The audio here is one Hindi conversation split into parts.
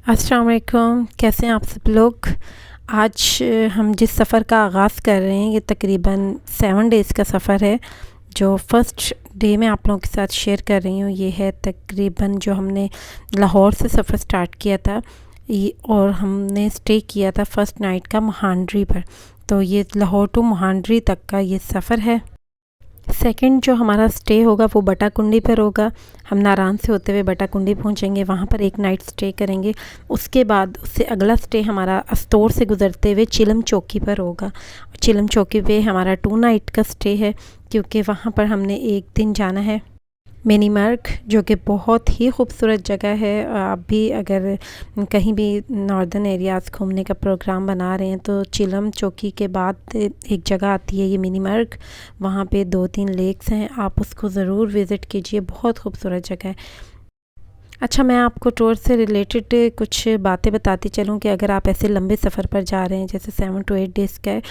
अस्सलाम वालेकुम, कैसे हैं आप सब लोग। आज हम जिस सफ़र का आगाज़ कर रहे हैं ये तकरीबन 7 डेज़ का सफ़र है। जो फ़र्स्ट डे मैं आप लोगों के साथ शेयर कर रही हूँ ये है तकरीबन जो हमने लाहौर से सफ़र स्टार्ट किया था और हमने स्टे किया था फ़र्स्ट नाइट का महांडरी पर। तो ये लाहौर टू महांडरी तक का ये सफ़र है। सेकंड जो हमारा स्टे होगा वो बटाकुंडी पर होगा। हम नारान से होते हुए बटाकुंडी पहुंचेंगे, वहाँ पर एक नाइट स्टे करेंगे। उसके बाद उससे अगला स्टे हमारा अस्तोर से गुज़रते हुए चिलम चौकी पर होगा। चिलम चौकी पे हमारा 2 नाइट का स्टे है, क्योंकि वहाँ पर हमने एक दिन जाना है मिनी मर्ग, जो कि बहुत ही खूबसूरत जगह है। आप भी अगर कहीं भी नॉर्दर्न एरियाज़ घूमने का प्रोग्राम बना रहे हैं तो चिलम चौकी के बाद एक जगह आती है ये मिनी मर्ग। वहाँ पे 2-3 लेक्स हैं, आप उसको ज़रूर विज़िट कीजिए, बहुत खूबसूरत जगह है। अच्छा, मैं आपको टूर से रिलेटेड कुछ बातें बताती चलूँ कि अगर आप ऐसे लंबे सफ़र पर जा रहे हैं जैसे 7 to 8 डेज़ का है,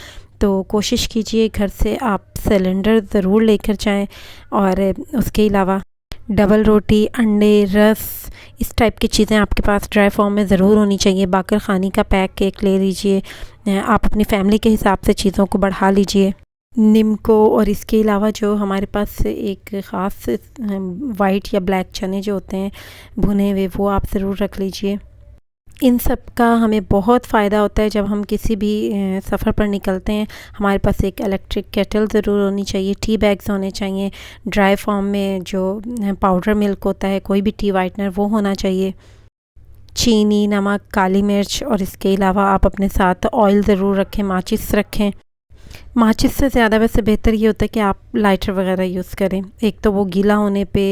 तो कोशिश कीजिए घर से आप सिलेंडर ज़रूर लेकर जाएं। और उसके अलावा डबल रोटी, अंडे, रस, इस टाइप की चीज़ें आपके पास ड्राई फॉर्म में ज़रूर होनी चाहिए। बाकर ख़ानी का पैक केक ले लीजिए। आप अपनी फैमिली के हिसाब से चीज़ों को बढ़ा लीजिए, निम्को। और इसके अलावा जो हमारे पास एक ख़ास वाइट या ब्लैक चने जो होते हैं भुने हुए, वो आप ज़रूर रख लीजिए। इन सब का हमें बहुत फ़ायदा होता है जब हम किसी भी सफ़र पर निकलते हैं। हमारे पास एक इलेक्ट्रिक केटल ज़रूर होनी चाहिए, टी बैग्स होने चाहिए, ड्राई फॉर्म में जो पाउडर मिल्क होता है, कोई भी टी वाइटनर वो होना चाहिए, चीनी, नमक, काली मिर्च। और इसके अलावा आप अपने साथ ऑयल ज़रूर रखें, माचिस रखें। माचिस से ज़्यादा वैसे बेहतर ये होता है कि आप लाइटर वगैरह यूज़ करें। एक तो वो गीला होने पे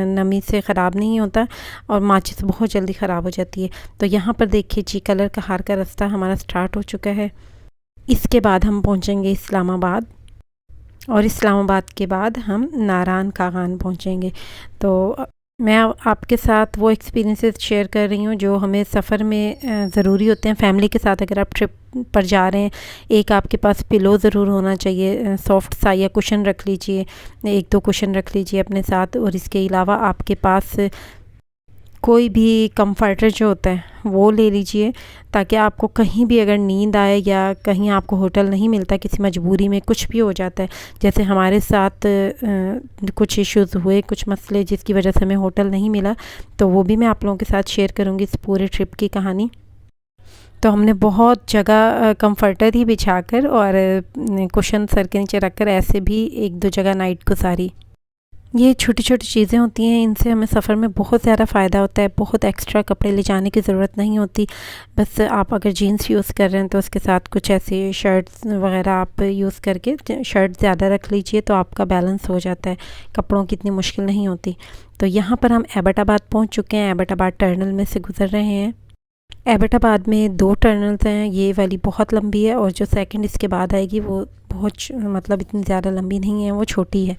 नमी से ख़राब नहीं होता, और माचिस बहुत जल्दी ख़राब हो जाती है। तो यहाँ पर देखिए जी, कलर का हार का रास्ता हमारा स्टार्ट हो चुका है। इसके बाद हम पहुँचेंगे इस्लामाबाद, और इस्लामाबाद के बाद हम नारान कागान पहुँचेंगे। तो मैं आपके साथ वो एक्सपीरियंसेस शेयर कर रही हूँ जो हमें सफ़र में ज़रूरी होते हैं। फैमिली के साथ अगर आप ट्रिप पर जा रहे हैं, एक आपके पास पिलो ज़रूर होना चाहिए, सॉफ्ट सा, या कुशन रख लीजिए, 1-2 कुशन रख लीजिए अपने साथ। और इसके अलावा आपके पास कोई भी कंफर्टर जो होता है वो ले लीजिए, ताकि आपको कहीं भी अगर नींद आए या कहीं आपको होटल नहीं मिलता, किसी मजबूरी में कुछ भी हो जाता है, जैसे हमारे साथ कुछ इश्यूज़ हुए, कुछ मसले जिसकी वजह से हमें होटल नहीं मिला, तो वो भी मैं आप लोगों के साथ शेयर करूँगी इस पूरे ट्रिप की कहानी। तो हमने बहुत जगह कंफर्टर ही बिछाकर और कुशन सर के नीचे रखकर ऐसे भी 1-2 जगह नाइट गुजारी। ये छोटी-छोटी चीज़ें होती हैं, इनसे हमें सफ़र में बहुत ज़्यादा फ़ायदा होता है। बहुत एक्स्ट्रा कपड़े ले जाने की ज़रूरत नहीं होती। बस आप अगर जीन्स यूज़ कर रहे हैं तो उसके साथ कुछ ऐसे शर्ट्स वग़ैरह आप यूज़ करके शर्ट ज़्यादा रख लीजिए, तो आपका बैलेंस हो जाता है, कपड़ों की इतनी मुश्किल नहीं होती। तो यहाँ पर हम एबटाबाद पहुँच चुके हैं, एबटाबाद टर्नल में से गुज़र रहे हैं। एबटाबाद में 2 टनल्स हैं, ये वाली बहुत लंबी है, और जो सेकंड इसके बाद आएगी वो बहुत मतलब इतनी ज़्यादा लंबी नहीं है, वो छोटी है।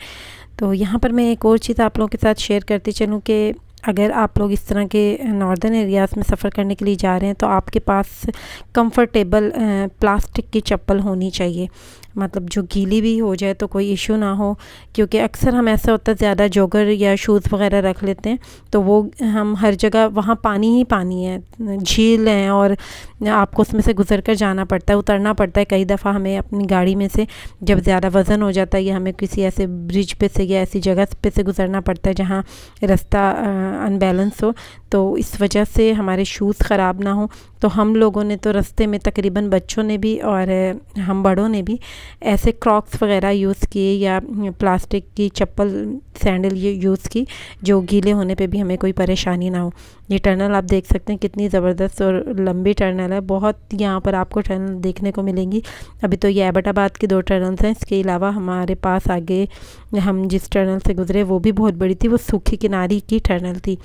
तो यहाँ पर मैं एक और चीज़ आप लोगों के साथ शेयर करती चलूँ कि अगर आप लोग इस तरह के नॉर्दर्न एरियाज़ में सफ़र करने के लिए जा रहे हैं तो आपके पास कंफर्टेबल प्लास्टिक की चप्पल होनी चाहिए, मतलब जो गीली भी हो जाए तो कोई इशू ना हो। क्योंकि अक्सर हम ऐसा होता है ज़्यादा जॉगर या शूज़ वगैरह रख लेते हैं, तो वो हम हर जगह वहाँ पानी ही पानी है, झील है, और आपको उसमें से गुजर कर जाना पड़ता है, उतरना पड़ता है। कई दफ़ा हमें अपनी गाड़ी में से जब ज़्यादा वज़न हो जाता है या हमें किसी ऐसे ब्रिज पे से या ऐसी जगह पे से गुजरना पड़ता है जहाँ रास्ता अनबैलेंस हो, तो इस वजह से हमारे शूज़ ख़राब ना हो। तो हम लोगों ने तो रास्ते में तकरीबन बच्चों ने भी और हम बड़ों ने भी ऐसे क्रॉक्स वगैरह यूज़ किए या प्लास्टिक की चप्पल, सैंडल ये यूज़ की, जो गीले होने पे भी हमें कोई परेशानी ना हो। ये टनल आप देख सकते हैं कितनी ज़बरदस्त और लंबी टनल है, बहुत यहाँ पर आपको टनल देखने को मिलेंगी। अभी तो ये एबटाबाद की 2 टनल्स हैं, इसके अलावा हमारे पास आगे हम जिस टनल से गुजरे वो भी बहुत बड़ी थी, वो सूखी किनारी की टनल थी।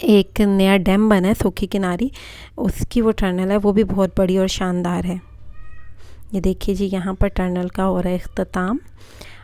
एक नया डैम बना है सूखी किनारी, उसकी वो टनल है, वो भी बहुत बड़ी और शानदार है। ये देखिए जी, यहाँ पर टनल का हो रहा है इख्तिताम।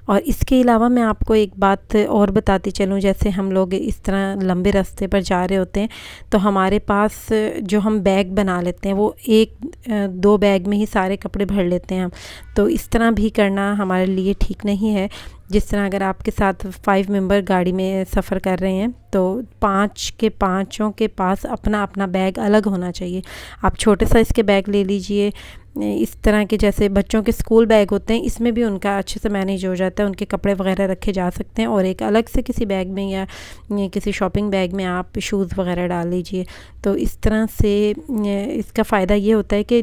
और इसके अलावा मैं आपको एक बात और बताती चलूँ, जैसे हम लोग इस तरह लंबे रास्ते पर जा रहे होते हैं तो हमारे पास जो हम बैग बना लेते हैं वो 1-2 बैग में ही सारे कपड़े भर लेते हैं हम, तो इस तरह भी करना हमारे लिए ठीक नहीं है। जिस तरह अगर आपके साथ 5 मेंबर गाड़ी में सफ़र कर रहे हैं तो 5 के पाँचों के पास अपना अपना बैग अलग होना चाहिए। आप छोटे साइज़ के बैग ले लीजिए, इस तरह के जैसे बच्चों के स्कूल बैग होते हैं, इसमें भी उनका अच्छे से मैनेज हो जाता है, उनके कपड़े वगैरह रखे जा सकते हैं। और एक अलग से किसी बैग में या किसी शॉपिंग बैग में आप शूज़ वगैरह डाल लीजिए। तो इस तरह से इसका फ़ायदा ये होता है कि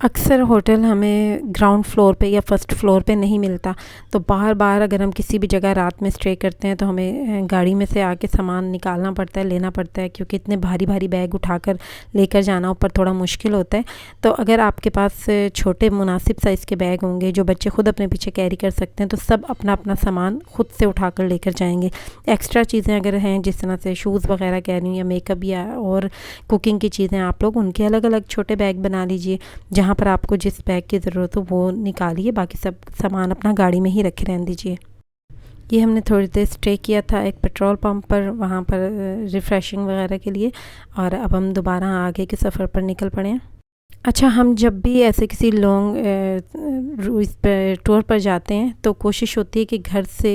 अक्सर होटल हमें ग्राउंड फ्लोर पे या फर्स्ट फ्लोर पे नहीं मिलता, तो बार-बार अगर हम किसी भी जगह रात में स्टे करते हैं तो हमें गाड़ी में से आके सामान निकालना पड़ता है, लेना पड़ता है, क्योंकि इतने भारी-भारी बैग उठाकर लेकर जाना ऊपर थोड़ा मुश्किल होता है। तो अगर आपके पास छोटे मुनासिब साइज़ के बैग होंगे जो बच्चे खुद अपने पीछे कैरी कर सकते हैं, तो सब अपना-अपना सामान खुद से उठाकर लेकर जाएँगे। एक्स्ट्रा चीज़ें अगर हैं जिस तरह से शूज़ वगैरह कह रही हूँ या मेकअप या और कुकिंग की चीज़ें, आप लोग उनके अलग-अलग छोटे बैग बना लीजिए। जहाँ पर आपको जिस बैग की ज़रूरत हो वो निकालिए, बाकी सब सामान अपना गाड़ी में ही रखे रहने दीजिए। ये हमने थोड़ी देर स्टे किया था एक पेट्रोल पंप पर, वहाँ पर रिफ़्रेशिंग वगैरह के लिए, और अब हम दोबारा आगे के सफ़र पर निकल पड़े हैं। अच्छा, हम जब भी ऐसे किसी लॉन्ग इस पर टूर पर जाते हैं तो कोशिश होती है कि घर से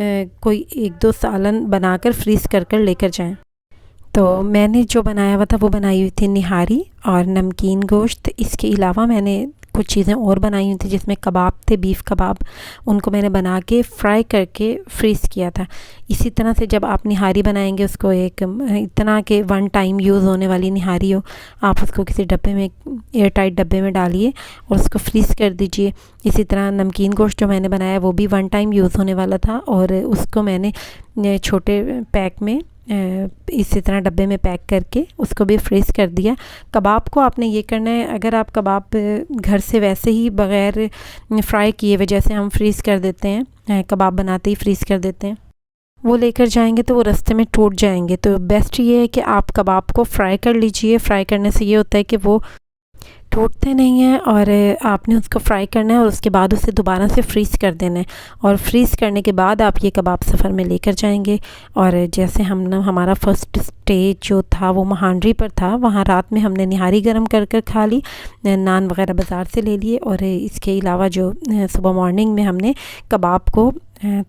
कोई 1-2 सालन बनाकर फ्रीज़ कर लेकर जाएं। तो मैंने जो बनाया हुआ था वो बनाई हुई थी निहारी और नमकीन गोश्त। इसके अलावा मैंने कुछ चीज़ें और बनाई हुई थी जिसमें कबाब थे, बीफ कबाब, उनको मैंने बना के फ्राई करके फ्रीज़ किया था। इसी तरह से जब आप निहारी बनाएंगे, उसको एक इतना कि 1 टाइम यूज़ होने वाली निहारी हो, आप उसको किसी डब्बे में, एयर टाइट डब्बे में डालिए और उसको फ्रीज़ कर दीजिए। इसी तरह नमकीन गोश्त जो मैंने बनाया वो भी 1 टाइम यूज़ होने वाला था और उसको मैंने छोटे पैक में इसी तरह डब्बे में पैक करके उसको भी फ्रीज़ कर दिया। कबाब को आपने ये करना है, अगर आप कबाब घर से वैसे ही बग़ैर फ्राई किए हुए जैसे हम फ्रीज़ कर देते हैं, कबाब बनाते ही फ्रीज़ कर देते हैं, वो लेकर जाएंगे तो वो रास्ते में टूट जाएंगे। तो बेस्ट ये है कि आप कबाब को फ्राई कर लीजिए। फ्राई करने से ये होता है कि वो टूटते नहीं हैं, और आपने उसको फ्राई करना है और उसके बाद उसे दोबारा से फ्रीज़ कर देना है, और फ्रीज़ करने के बाद आप ये कबाब सफ़र में लेकर जाएंगे। और जैसे हमारा फ़र्स्ट स्टे जो था वो महांडरी पर था, वहाँ रात में हमने निहारी गर्म कर खा ली, नान वगैरह बाज़ार से ले लिए, और इसके अलावा जो सुबह मॉर्निंग में हमने कबाब को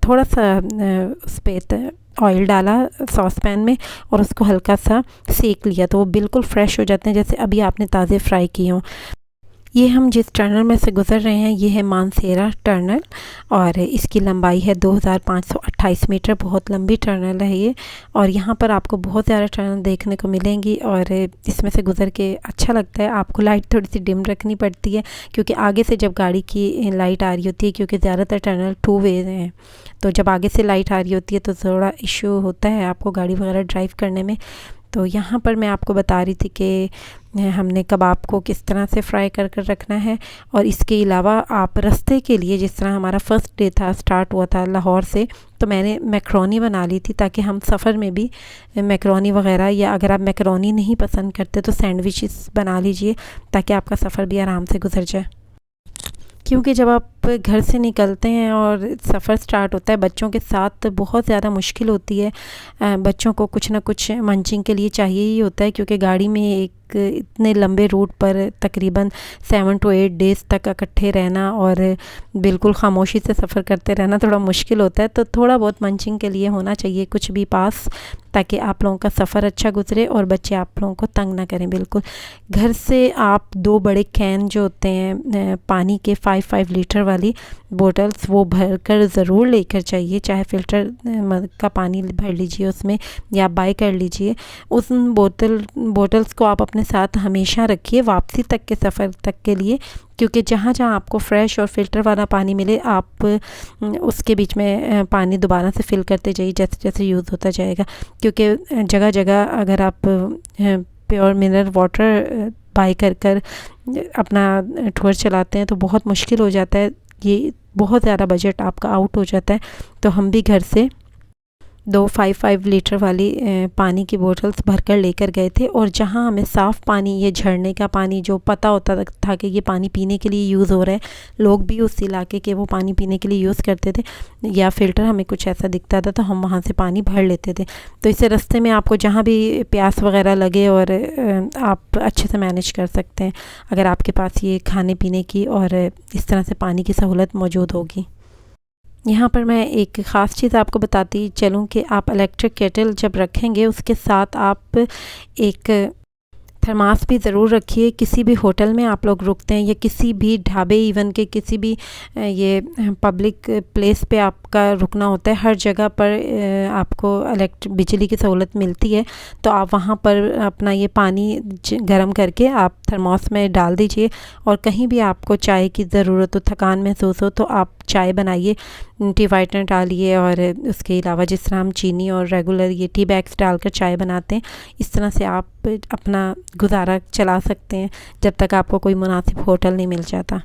थोड़ा सा उस पर ऑयल डाला सॉस पैन में और उसको हल्का सा सेक लिया, तो वो बिल्कुल फ़्रेश हो जाते हैं जैसे अभी आपने ताज़े फ्राई किए हों। ये हम जिस टनल में से गुज़र रहे हैं ये है मानसेरा टनल, और इसकी लंबाई है 2528 मीटर। बहुत लंबी टनल है ये, और यहाँ पर आपको बहुत ज़्यादा टनल देखने को मिलेंगी और इसमें से गुज़र के अच्छा लगता है। आपको लाइट थोड़ी सी डिम रखनी पड़ती है क्योंकि आगे से जब गाड़ी की लाइट आ रही होती है, क्योंकि ज़्यादातर टनल 2 वे हैं, तो जब आगे से लाइट आ रही होती है तो थोड़ा इशू होता है आपको गाड़ी वगैरह ड्राइव करने में। तो यहाँ पर मैं आपको बता रही थी कि हमने कबाब को किस तरह से फ्राई कर रखना है। और इसके अलावा आप रास्ते के लिए, जिस तरह हमारा फ़र्स्ट डे था, स्टार्ट हुआ था लाहौर से, तो मैंने मैक्रोनी बना ली थी ताकि हम सफ़र में भी मैक्रोनी वगैरह, या अगर आप मैक्रोनी नहीं पसंद करते तो सैंडविचेस बना लीजिए ताकि आपका सफ़र भी आराम से गुजर जाए। क्योंकि जब आप घर से निकलते हैं और सफ़र स्टार्ट होता है बच्चों के साथ, तो बहुत ज़्यादा मुश्किल होती है। बच्चों को कुछ ना कुछ मंचिंग के लिए चाहिए ही होता है, क्योंकि गाड़ी में एक इतने लंबे रूट पर तकरीबन 7 to 8 डेज़ तक इकट्ठे रहना और बिल्कुल खामोशी से सफ़र करते रहना थोड़ा मुश्किल होता है। तो थोड़ा बहुत मंचिंग के लिए होना चाहिए कुछ भी पास, ताकि आप लोगों का सफ़र अच्छा गुजरे और बच्चे आप लोगों को तंग ना करें। बिल्कुल घर से आप 2 बड़े कैन जो होते हैं पानी के 5 लीटर वाली बोटल्स, वो भर कर ज़रूर लेकर चाहिए, चाहे फ़िल्टर का पानी भर लीजिए उसमें या बाय कर लीजिए। उस बोटल्स को आप अपने साथ हमेशा रखिए वापसी तक के सफ़र तक के लिए, क्योंकि जहाँ जहाँ आपको फ़्रेश और फ़िल्टर वाला पानी मिले, आप उसके बीच में पानी दोबारा से फ़िल करते जाइए जैसे जैसे यूज़ होता जाएगा। क्योंकि जगह जगह अगर आप प्योर मिनरल वाटर बाय कर अपना टूर चलाते हैं तो बहुत मुश्किल हो जाता है, ये बहुत ज़्यादा बजट आपका आउट हो जाता है। तो हम भी घर से 2 5 लीटर वाली पानी की बोतल्स भरकर लेकर गए थे, और जहाँ हमें साफ़ पानी, ये झरने का पानी जो पता होता था कि ये पानी पीने के लिए यूज़ हो रहा है, लोग भी उस इलाके के वो पानी पीने के लिए यूज़ करते थे, या फ़िल्टर हमें कुछ ऐसा दिखता था तो हम वहाँ से पानी भर लेते थे। तो इससे रास्ते में आपको जहाँ भी प्यास वगैरह लगे और आप अच्छे से मैनेज कर सकते हैं अगर आपके पास ये खाने पीने की और इस तरह से पानी की सहूलत मौजूद होगी। यहाँ पर मैं एक ख़ास चीज़ आपको बताती चलूँ कि आप इलेक्ट्रिक केटल जब रखेंगे उसके साथ आप एक थर्मास भी ज़रूर रखिए। किसी भी होटल में आप लोग रुकते हैं या किसी भी ढाबे इवन के किसी भी ये पब्लिक प्लेस पे आपका रुकना होता है, हर जगह पर आपको बिजली की सहूलत मिलती है। तो आप वहाँ पर अपना ये पानी गर्म करके आप थर्मास में डाल दीजिए। और कहीं भी आपको चाय की ज़रूरत हो, थकान महसूस हो, तो आप चाय बनाइए, टी वाइटनर डालिए और उसके अलावा जिस तरह हम चीनी और रेगुलर ये टी बैग्स डालकर चाय बनाते हैं, इस तरह से आप अपना गुजारा चला सकते हैं जब तक आपको कोई मुनासिब होटल नहीं मिल जाता।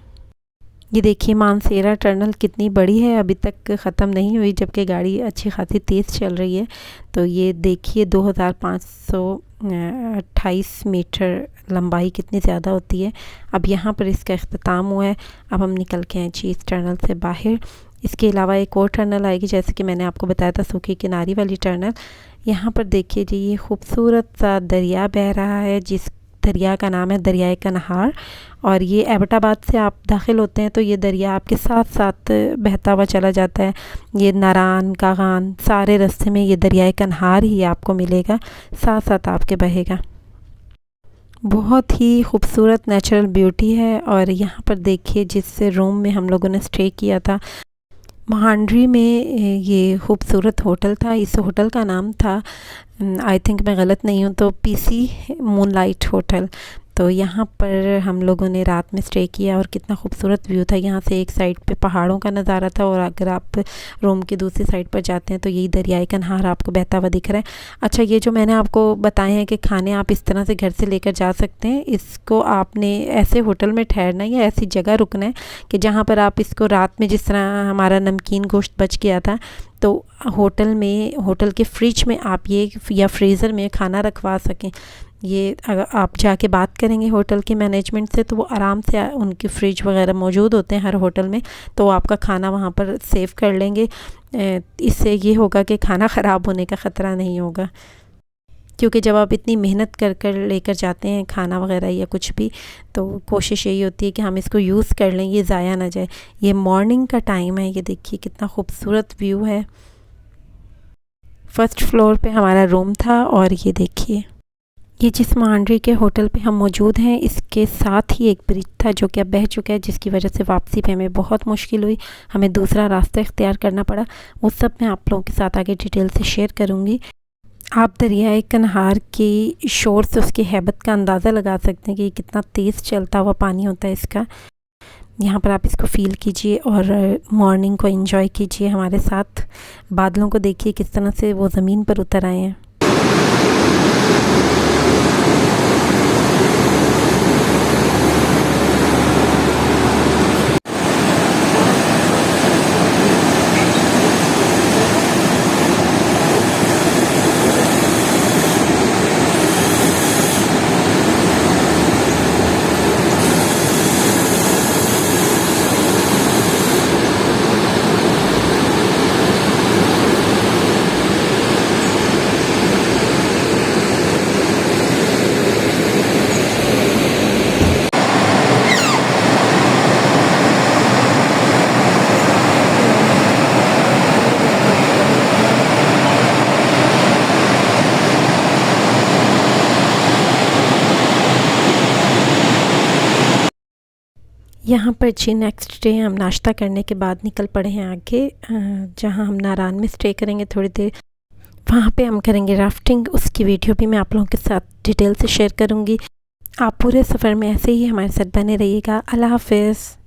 ये देखिए मानसेरा टनल कितनी बड़ी है, अभी तक ख़त्म नहीं हुई, जबकि गाड़ी अच्छी खासी तेज़ चल रही है। तो ये देखिए 2528 मीटर लंबाई कितनी ज़्यादा होती है। अब यहाँ पर इसका इख्तिताम हुआ है। अब हम निकल के हैं जी इस टनल से बाहर। इसके अलावा एक और टनल आएगी, जैसे कि मैंने आपको बताया था, सूखी किनारी वाली टनल। यहाँ पर देखिए जी ये खूबसूरत सा दरिया बह रहा है, जिस दरिया का नाम है दरियाए कन्हार। और ये एबटाबाद से आप दाखिल होते हैं तो ये दरिया आपके साथ साथ बहता हुआ चला जाता है। ये नारान कागान सारे रास्ते में ये दरियाए कन्हार ही आपको मिलेगा, साथ साथ आपके बहेगा। बहुत ही खूबसूरत नेचुरल ब्यूटी है। और यहाँ पर देखिए जिस रूम में हम लोगों ने स्टे किया था, महांड्री में ये खूबसूरत होटल था। इस होटल का नाम था, आई थिंक मैं गलत नहीं हूँ तो, पीसी मूनलाइट होटल। तो यहाँ पर हम लोगों ने रात में स्टे किया और कितना खूबसूरत व्यू था। यहाँ से एक साइड पे पहाड़ों का नज़ारा था और अगर आप रूम की दूसरी साइड पर जाते हैं तो यही दरियाए कन्हार आपको बहता हुआ दिख रहा है। अच्छा, ये जो मैंने आपको बताए हैं कि खाने आप इस तरह से घर से लेकर जा सकते हैं, इसको आपने ऐसे होटल में ठहरना है या ऐसी जगह रुकना है कि जहाँ पर आप इसको रात में, जिस तरह हमारा नमकीन गोश्त बच गया था, तो होटल के फ्रिज में आप ये या फ्रीज़र में खाना रखवा सकें। ये अगर आप जाके बात करेंगे होटल के मैनेजमेंट से तो वो आराम से, उनकी फ्रिज वगैरह मौजूद होते हैं हर होटल में, तो आपका खाना वहाँ पर सेव कर लेंगे। इससे ये होगा कि खाना ख़राब होने का ख़तरा नहीं होगा, क्योंकि जब आप इतनी मेहनत कर लेकर जाते हैं खाना वगैरह या कुछ भी, तो कोशिश यही होती है कि हम इसको यूज़ कर लें, ये ज़ाया ना जाए। ये मॉर्निंग का टाइम है, ये देखिए कितना खूबसूरत व्यू है। फर्स्ट फ्लोर पे हमारा रूम था और ये देखिए ये जिस मांड्री के होटल पे हम मौजूद हैं, इसके साथ ही एक ब्रिज था जो कि अब बह चुका है, जिसकी वजह से वापसी पे हमें बहुत मुश्किल हुई, हमें दूसरा रास्ता इख्तियार करना पड़ा। वो सब मैं आप लोगों के साथ आगे डिटेल से शेयर करूँगी। आप दरियाए कन्हार की शोर से उसकी हैबत का अंदाज़ा लगा सकते हैं कि कितना तेज़ चलता हुआ पानी होता है इसका। यहाँ पर आप इसको फ़ील कीजिए और मॉर्निंग को एंजॉय कीजिए हमारे साथ। बादलों को देखिए किस तरह से वो ज़मीन पर उतर आए हैं। यहाँ पर जी नेक्स्ट डे हम नाश्ता करने के बाद निकल पड़े हैं आगे, जहाँ हम नारान में स्टे करेंगे थोड़ी देर। वहाँ पे हम करेंगे राफ्टिंग, उसकी वीडियो भी मैं आप लोगों के साथ डिटेल से शेयर करूँगी। आप पूरे सफ़र में ऐसे ही हमारे साथ बने रहिएगा। अल्लाह हाफ़िज़।